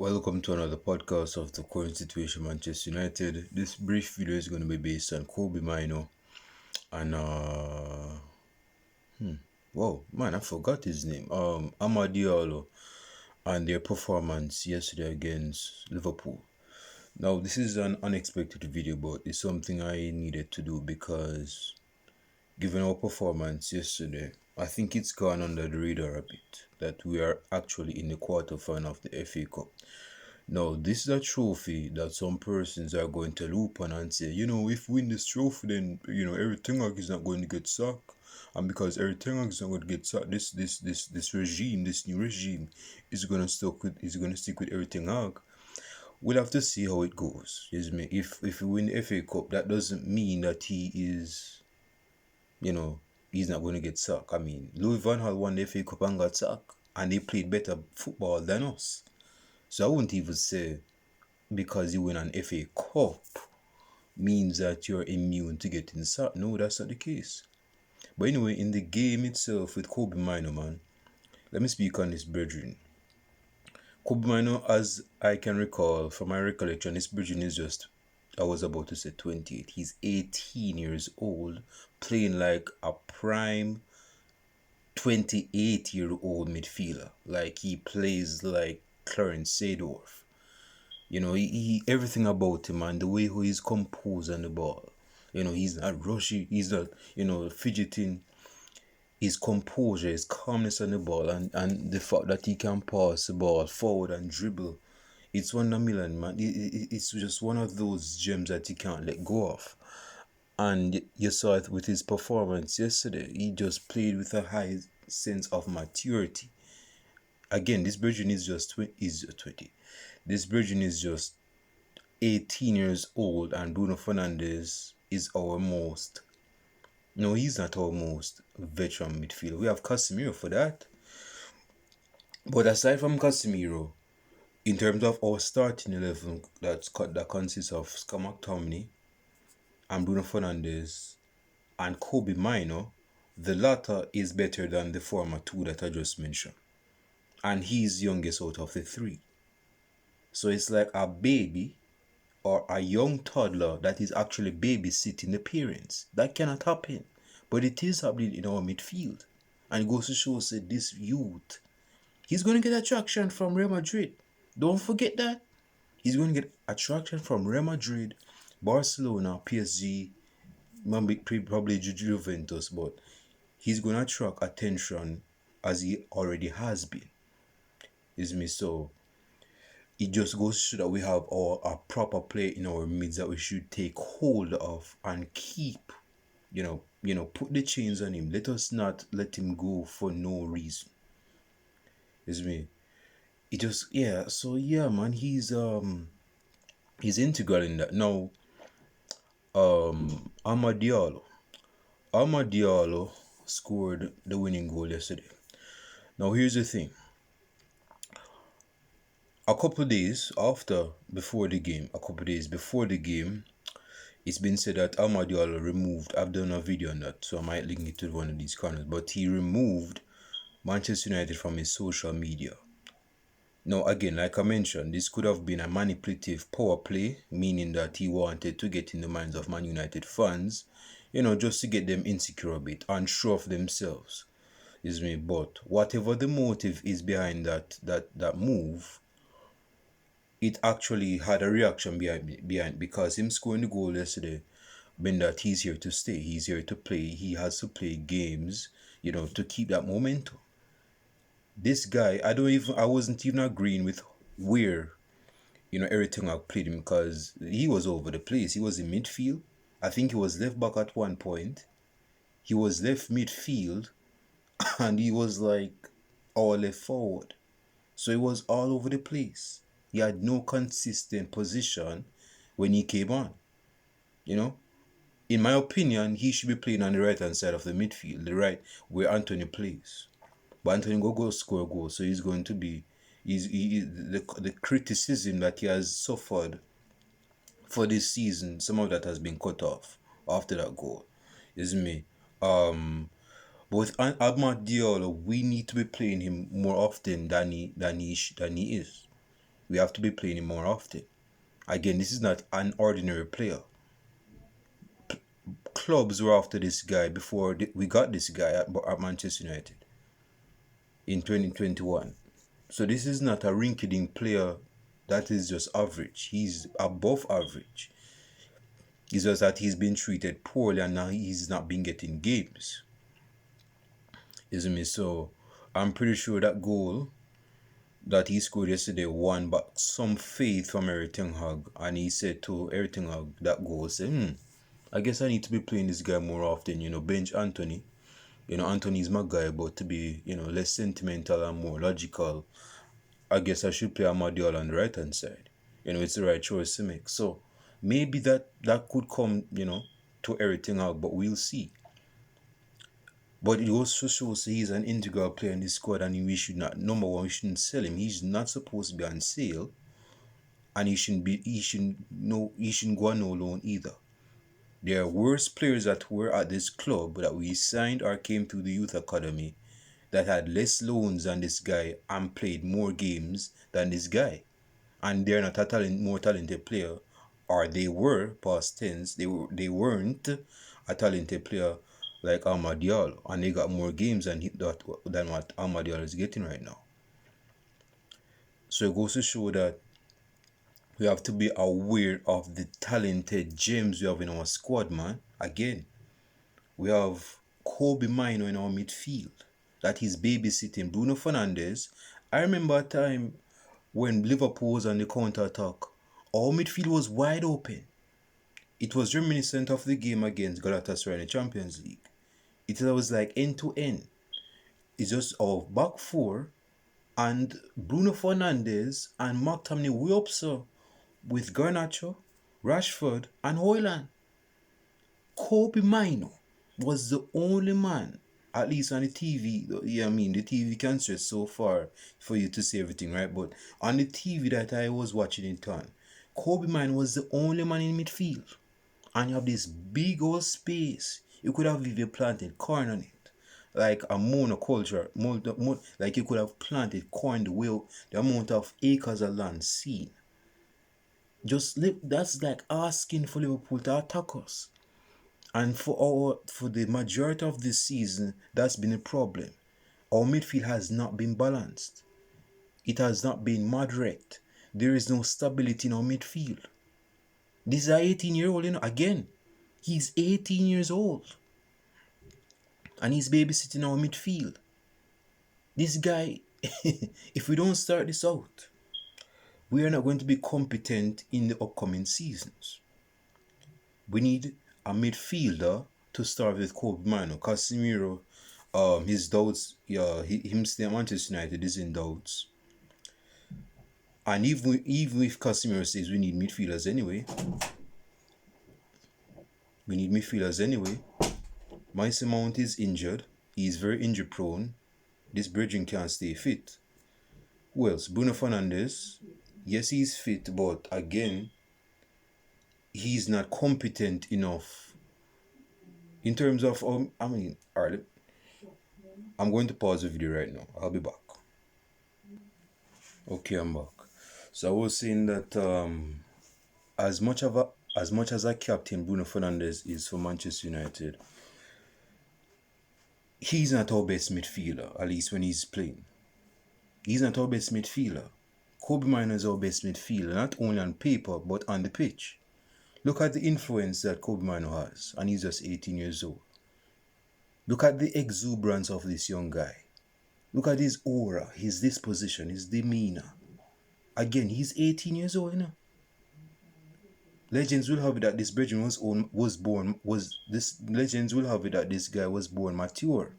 Welcome to another podcast of the current situation Manchester United. This brief video is going to be based on Kobbie Mainoo and whoa man, I forgot his name. Diallo and their performance yesterday against Liverpool. Now this is an unexpected video, but it's something I needed to do because given our performance yesterday, I think it's gone under the radar a bit that we are actually in the quarterfinal of the FA Cup. Now, this is a trophy that some persons are going to loop on and say, if we win this trophy, then Eric Ten Hag is not going to get sacked, and because Eric Ten Hag is not going to get sacked, this regime, this new regime, is going to stick with Eric Ten Hag. We'll have to see how it goes. If we win the FA Cup, that doesn't mean that he is, he's not going to get sacked. I mean, Louis van Gaal won the FA Cup and got sacked, and they played better football than us. So I wouldn't even say because you win an FA Cup means that you're immune to getting sacked. No, that's not the case. But anyway, in the game itself with Kobbie Mainoo, man, let me speak on this brethren. Kobbie Mainoo, as I can recall from my recollection, this brethren is just, I was about to say 28. He's 18 years old, playing like a prime 28-year-old midfielder. Like he plays like Clarence Seedorf. He everything about him and the way he's composed on the ball. He's not rushy, he's not, fidgeting. His composure, his calmness on the ball, and the fact that he can pass the ball forward and dribble. It's 1 million, man. It's just one of those gems that you can't let go of. And you saw it with his performance yesterday. He just played with a high sense of maturity. Again, this virgin is just 20. This virgin is just 18 years old, and Bruno Fernandes is our most. No, he's not our most veteran midfielder. We have Casemiro for that. But aside from Casemiro, in terms of our starting 11, that consists of Scott McTominay and Bruno Fernandes and Kobbie Mainoo, the latter is better than the former two that I just mentioned. And he's youngest out of the three. So it's like a baby or a young toddler that is actually babysitting the parents. That cannot happen. But it is happening in our midfield. And it goes to show that this youth, he's going to get attraction from Real Madrid. Don't forget that. He's going to get attraction from Real Madrid, Barcelona, PSG, probably Juventus, but he's going to attract attention as he already has been. So it just goes to show that we have a proper play in our midst that we should take hold of and keep, put the chains on him. Let us not let him go for no reason. It just, so man, he's integral in that. Now, Diallo scored the winning goal yesterday. Now here's the thing. A couple days before the game, it's been said that Diallo removed, I've done a video on that, so I might link it to one of these corners, but he removed Manchester United from his social media. Now again, like I mentioned, this could have been a manipulative power play, meaning that he wanted to get in the minds of Man United fans, just to get them insecure a bit and show off themselves. But whatever the motive is behind that move, it actually had a reaction behind because him scoring the goal yesterday meant that he's here to stay. He's here to play. He has to play games, to keep that momentum. This guy, I wasn't even agreeing with where, Eric Ten Hag played him because he was over the place. He was in midfield. I think he was left back at one point. He was left midfield, and he was like all left forward. So he was all over the place. He had no consistent position when he came on. In my opinion, he should be playing on the right-hand side of the midfield, the right where Anthony plays. But Anthony go score a goal, so he's going to be the criticism that he has suffered for this season. Some of that has been cut off after that goal. But with Diallo, we need to be playing him more often than he is. We have to be playing him more often. Again, this is not an ordinary player. Clubs were after this guy before we got this guy at Manchester United in 2021. So this is not a rinky-dink player that is just average. He's above average. It's just that he's been treated poorly and now he's not been getting games. Isn't me? So I'm pretty sure that goal that he scored yesterday won back some faith from Eric Ten Hag, and he said to Eric Ten Hag that goal, say, I guess I need to be playing this guy more often, bench Anthony. Anthony's my guy, but to be, less sentimental and more logical, I guess I should play Diallo on the right hand side. It's the right choice to make. So maybe that could come, to Eric Ten Hag, but we'll see. But it also shows he's an integral player in this squad, and we should not. Number one, we shouldn't sell him. He's not supposed to be on sale, and he shouldn't go on no loan either. There are worse players that were at this club that we signed or came through the youth academy that had less loans than this guy and played more games than this guy, and they're not a more talented player, or they were past tense. They weren't a talented player like Diallo, and they got more games than what Diallo is getting right now. So it goes to show that we have to be aware of the talented gems we have in our squad, man. Again, we have Kobbie Mainoo in our midfield that is babysitting Bruno Fernandes. I remember a time when Liverpool was on the counter-attack. Our midfield was wide open. It was reminiscent of the game against Galatasaray in the Champions League. It was like end-to-end. It's just our back four and Bruno Fernandes and McTominay way up so with Garnacho, Rashford and Højlund. Kobbie Mainoo was the only man, at least on the TV. Yeah, I mean, the TV can stretch so far for you to see everything, right? But on the TV that I was watching in town, Kobbie Mainoo was the only man in midfield. And you have this big old space. You could have even planted corn on it. Like a monoculture. Like you could have planted corn the amount of acres of land seen. That's like asking for Liverpool to attack us. And for the majority of this season, that's been a problem. Our midfield has not been balanced. It has not been moderate. There is no stability in our midfield. This is an 18-year-old, again. He's 18 years old. And he's babysitting our midfield. This guy, if we don't start this out, we are not going to be competent in the upcoming seasons. We need a midfielder to start with Kobbie Mainoo. Casemiro, his doubts, him staying at Manchester United is in doubts. And even if Casemiro says we need midfielders anyway, Mason Mount is injured. He is very injury prone. This bridging can't stay fit. Who else? Bruno Fernandes. Yes, he's fit, but again, he's not competent enough in terms of alright. I'm going to pause the video right now. I'll be back. Okay, I'm back. So I was saying that as much as a captain Bruno Fernandes is for Manchester United, he's not our best midfielder, at least when he's playing. He's not our best midfielder. Kobbie Mainoo is our best midfielder, not only on paper, but on the pitch. Look at the influence that Kobbie Mainoo has, and he's just 18 years old. Look at the exuberance of this young guy. Look at his aura, his disposition, his demeanor. Again, he's 18 years old, Legends will have it that this guy was born mature.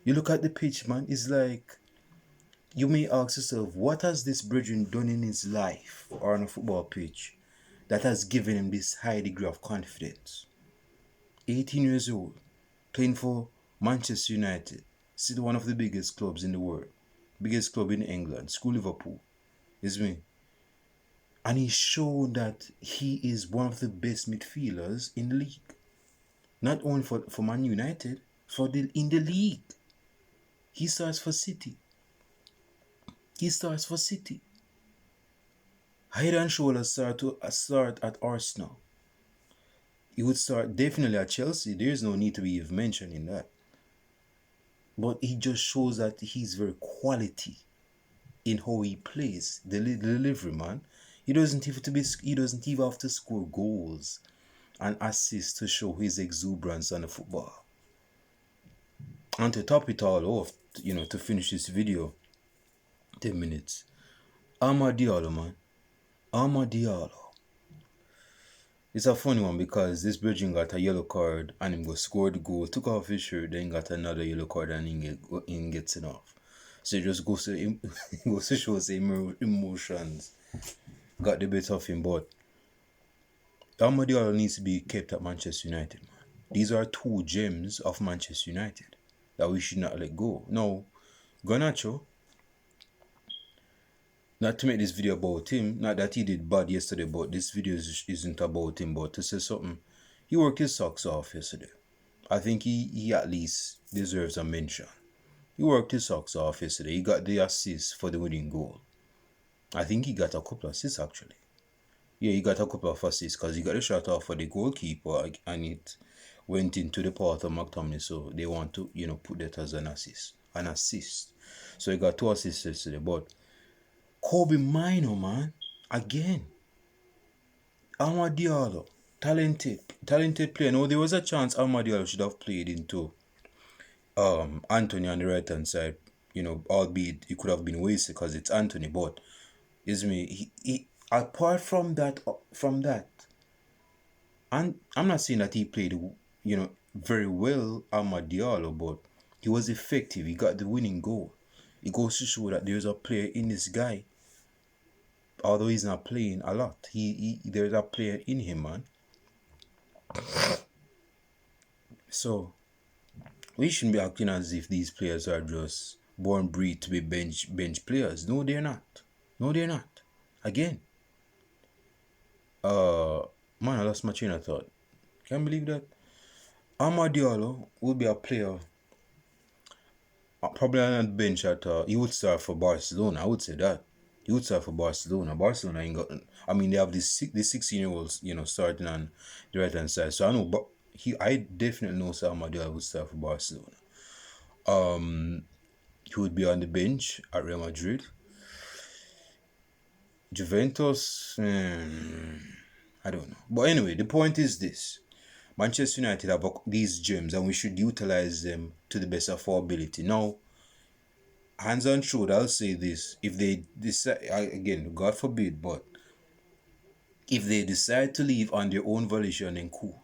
You look at the pitch, man, it's like, you may ask yourself, what has this brethren done in his life or on a football pitch that has given him this high degree of confidence? 18 years old, playing for Manchester United, still one of the biggest clubs in the world, biggest club in England, school Liverpool, is me. And he's shown that he is one of the best midfielders in the league. Not only for Man United, in the league. He starts for City. Head and shoulders start at Arsenal. He would start definitely at Chelsea. There's no need to be even mentioning that. But he just shows that he's very quality in how he plays. The delivery, man. He doesn't even have to score goals and assists to show his exuberance on the football. And to top it all off, to finish this video, 10 minutes. Diallo, man. Diallo. It's a funny one because this Virgin got a yellow card and him go score the goal, took off his shirt, then got another yellow card and he gets it off. So it just goes to goes to show the emotions got the bit of him, but Diallo needs to be kept at Manchester United, man. These are two gems of Manchester United that we should not let go. Now, Garnacho, not to make this video about him, not that he did bad yesterday, but this video isn't about him, but to say something, he worked his socks off yesterday. I think he at least deserves a mention. He worked his socks off yesterday. He got the assist for the winning goal. I think he got a couple of assists actually. Yeah, he got a couple of assists because he got a shot off for the goalkeeper and it went into the path of McTominay, so they want to, put that as an assist. So he got 2 assists yesterday, but Kobbie Mainoo, man, again. Diallo, talented player. No, there was a chance Diallo should have played into Anthony on the right hand side. Albeit it could have been wasted because it's Anthony. But is me, he apart from that, and I'm not saying that he played, very well, Diallo, but he was effective. He got the winning goal. It goes to show that there's a player in this guy. Although he's not playing a lot, there's a player in him, man. So we shouldn't be acting as if these players are just born breed to be bench players. No, they're not. Again, man, I lost my train of thought. Can't believe that. Diallo will be a player. Probably on the bench he would start for Barcelona. I would say that. He would start for Barcelona. Barcelona ain't got. I mean, they have this 16-year-olds, starting on the right hand side. So I know, but I definitely know Diallo would start for Barcelona. He would be on the bench at Real Madrid. Juventus, I don't know. But anyway, the point is this: Manchester United have these gems, and we should utilize them to the best of our ability. Now, hands on shoulder, I'll say this: if they decide, again, God forbid, but if they decide to leave on their own volition, then cool.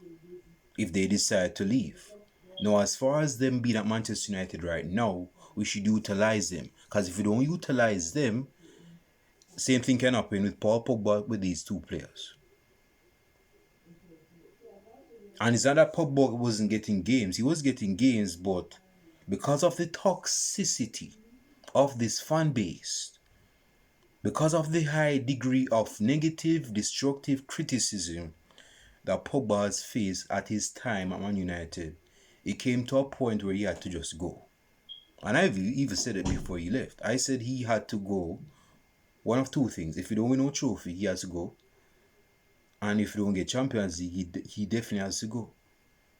If they decide to leave. Now, as far as them being at Manchester United right now, we should utilize them. Because if we don't utilize them, same thing can happen with Paul Pogba with these two players. And it's not that Pogba wasn't getting games. He was getting games, but because of the toxicity of this fan base, because of the high degree of negative, destructive criticism that Pogba has faced at his time at Man United, it came to a point where he had to just go. And I've even said it before he left. I said he had to go. One of two things: if he don't win no trophy, he has to go. And if he don't get Champions League, he definitely has to go.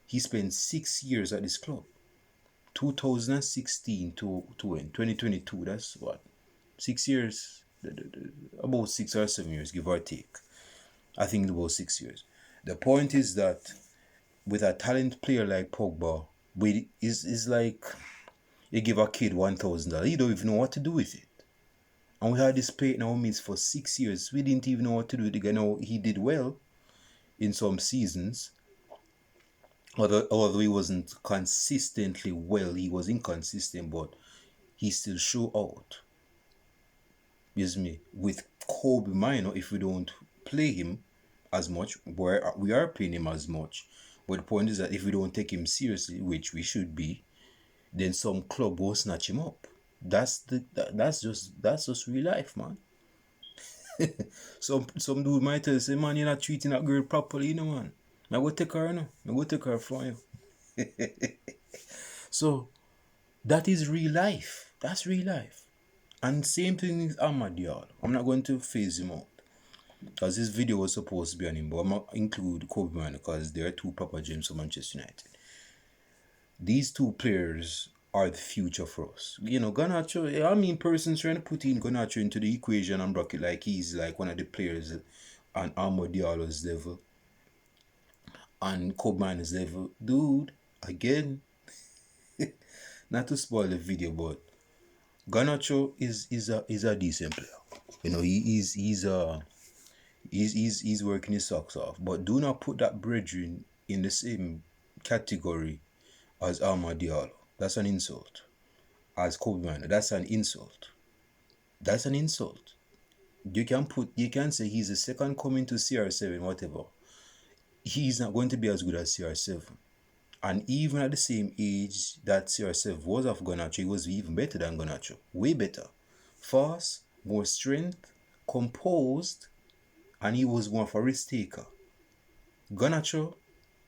He spent 6 years at this club. 2016 to 2022. That's what? 6 years? About 6 or 7 years, give or take. I think about 6 years. The point is that with a talent player like Pogba, it's like you give a kid $1,000. He don't even know what to do with it. And we had this player in our midst for 6 years. We didn't even know what to do with it. Now, he did well in some seasons. Although he wasn't consistently well, he was inconsistent, but he still showed out. With Kobbie Mainoo, if we don't play him as much, we are playing him as much. But the point is that if we don't take him seriously, which we should be, then some club will snatch him up. That's just real life, man. some dude might tell you, say, man, you're not treating that girl properly, man. I go take her, I go take her from you. So that is real life. That's real life. And same thing with Diallo. I'm not going to phase him out. Because this video was supposed to be on him, but I'm not include Kobbie Mainoo because they are two proper gems for Manchester United. These two players are the future for us. You know, Garnacho, I mean, persons trying to put in Garnacho into the equation and bracket like he's like one of the players on Diallo's level and Kobbie Mainoo's level. Dude, again, not to spoil the video, but Garnacho is a decent player. You know, he's working his socks off. But do not put that brethren in the same category as Diallo. That's an insult. As Kobbie Mainoo, that's an insult. That's an insult. You can say he's the second coming to CR7, whatever. He's not going to be as good as CR7. And even at the same age that CR7 was of Garnacho, he was even better than Garnacho. Way better. Fast, more strength, composed, and he was more of a risk taker. Garnacho,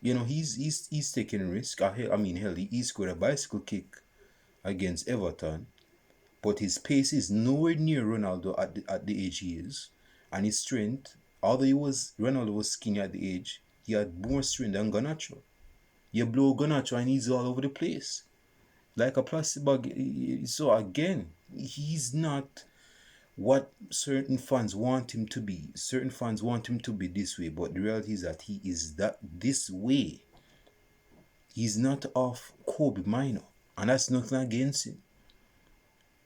you know, he's taking a risk. I mean, hell, he scored a bicycle kick against Everton, but his pace is nowhere near Ronaldo at the age he is, and his strength, although Ronaldo was skinny at the age, he had more strength than Garnacho. You blow Garnacho and he's all over the place, like a plastic bag. So again, he's not what certain fans want him to be. Certain fans want him to be this way, but the reality is that he is this way. He's not off Kobbie Mainoo, and that's nothing against him.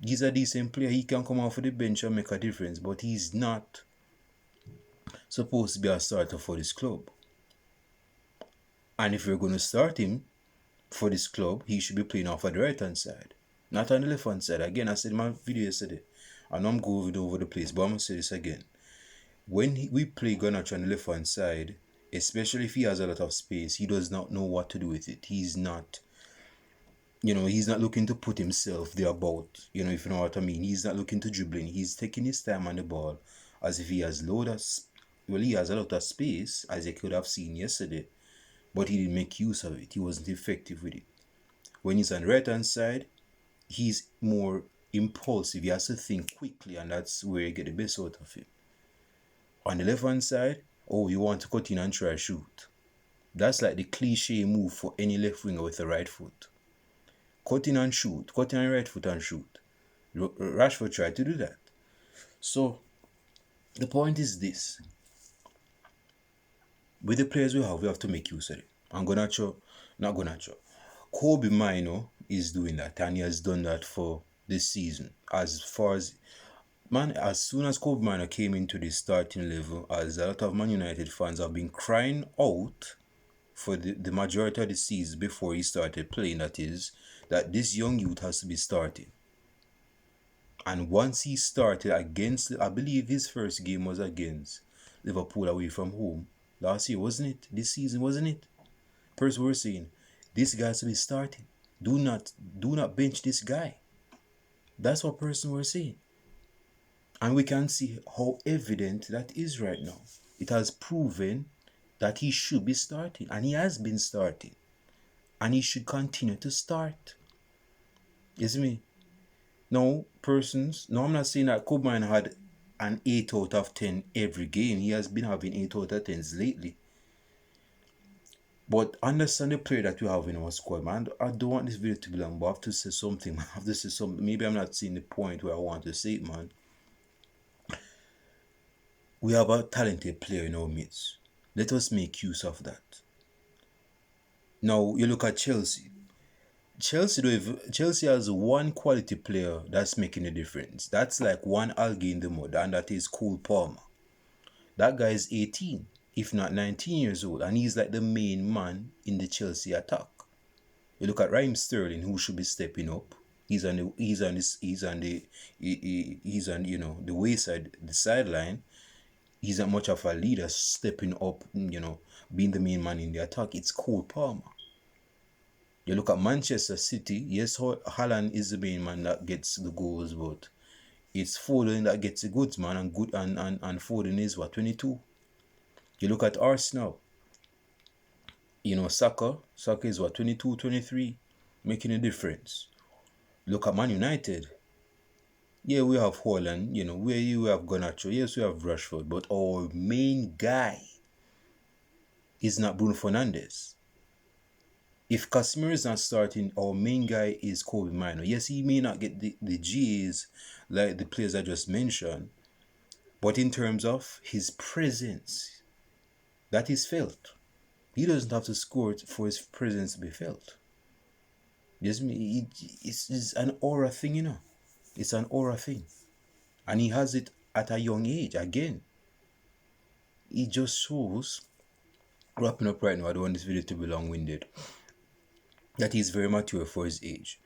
He's a decent player. He can come off of the bench and make a difference, but he's not supposed to be a starter for this club. And if we're going to start him for this club, he should be playing off of the right hand side, not on the left hand side. Again, I said in my video yesterday, I know I'm going over the place, but I'm going to say this again. When we play Garnacho on the left hand side, especially if he has a lot of space, he does not know what to do with it. He's not, he's not looking to put himself there about, if you know what I mean. He's not looking to dribbling. He's taking his time on the ball as if he has he has a lot of space, as you could have seen yesterday, but he didn't make use of it. He wasn't effective with it. When he's on the right hand side, he's more impulsive. He has to think quickly, and that's where you get the best out of him. On the left hand side, you want to cut in and try to shoot. That's like the cliche move for any left winger with the right foot. Cut in and shoot. Cut in on the right foot and shoot. Rashford tried to do that. So, the point is this. With the players we have to make use of it. And Kobbie Mainoo is doing that, and he has done that for this season. As soon as Kobbie Mainoo came into the starting level, as a lot of Man United fans have been crying out for the majority of the season before he started playing, that is, that this young youth has to be starting. And once he started against, I believe his first game was against Liverpool away from home last year, wasn't it? This season, wasn't it? First, we're saying this guy has to be starting. Do not bench this guy. That's what person we're saying. And we can see how evident that is right now. It has proven that he should be starting, and he has been starting, and he should continue to start. You see me? Now, I'm not saying that Kobbie Mainoo had an 8 out of 10 every game. He has been having 8 out of 10s lately. But understand the player that we have in our squad, man. I don't want this video to be long, but I have to say something. Maybe I'm not seeing the point where I want to say it, man. We have a talented player in our midst. Let us make use of that. Now, you look at Chelsea. Chelsea has one quality player that's making a difference. That's like one algae in the mud, and that is Cole Palmer. That guy is 18, if not 19 years old, and he's like the main man in the Chelsea attack. You look at Raheem Sterling, who should be stepping up. He's on the wayside, the sideline. He's not much of a leader stepping up, being the main man in the attack. It's Cole Palmer. You look at Manchester City. Yes, Haaland is the main man that gets the goals, but it's Foden that gets the goods, man, and Foden is 22. You look at Arsenal. Saka is 22, 23, making a difference. Look at Man United. Yeah, we have Holland, we have Garnacho, yes, we have Rashford, but our main guy is not Bruno Fernandes. If Casemiro is not starting, our main guy is Kobbie Mainoo. Yes, he may not get the G's like the players I just mentioned, but in terms of his presence, that is felt. He doesn't have to score for his presence to be felt. Yes, it's an aura thing, It's an aura thing. And he has it at a young age. Again, it just shows, wrapping up right now, I don't want this video to be long winded, that he's very mature for his age.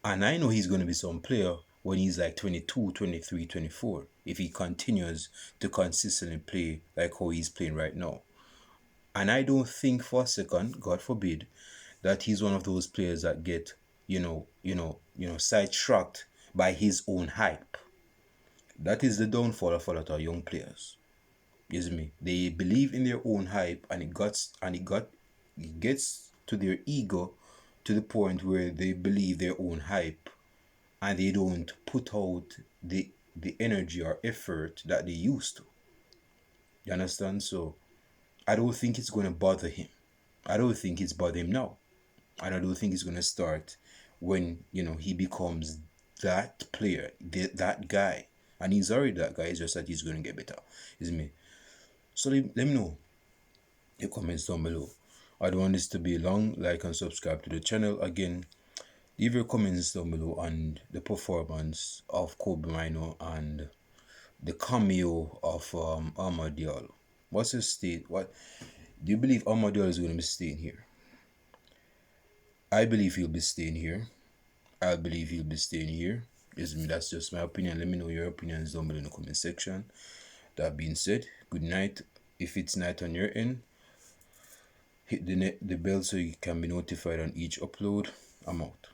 And I know he's going to be some player when he's like 22, 23, 24, if he continues to consistently play like how he's playing right now. And I don't think for a second, God forbid, that he's one of those players that get, sidetracked by his own hype. That is the downfall of a lot of young players. Is me. They believe in their own hype, and it gets to their ego to the point where they believe their own hype, and they don't put out the energy or effort that they used to. You understand? So I don't think it's gonna bother him. I don't think it's bothering him now. And I don't think it's gonna start when he becomes that player, that guy. And he's already that guy, it's just that he's gonna get better. Is me. So let me know your comments down below. I don't want this to be long. Like and subscribe to the channel. Again, leave your comments down below on the performance of Kobbie Mainoo and the cameo of Diallo. What's his state? What do you believe Diallo is going to be staying here? I believe he'll be staying here. I believe he'll be staying here. That's just my opinion. Let me know your opinions down below in the comment section. That being said, good night. If it's night on your end, hit the bell so you can be notified on each upload. I'm out.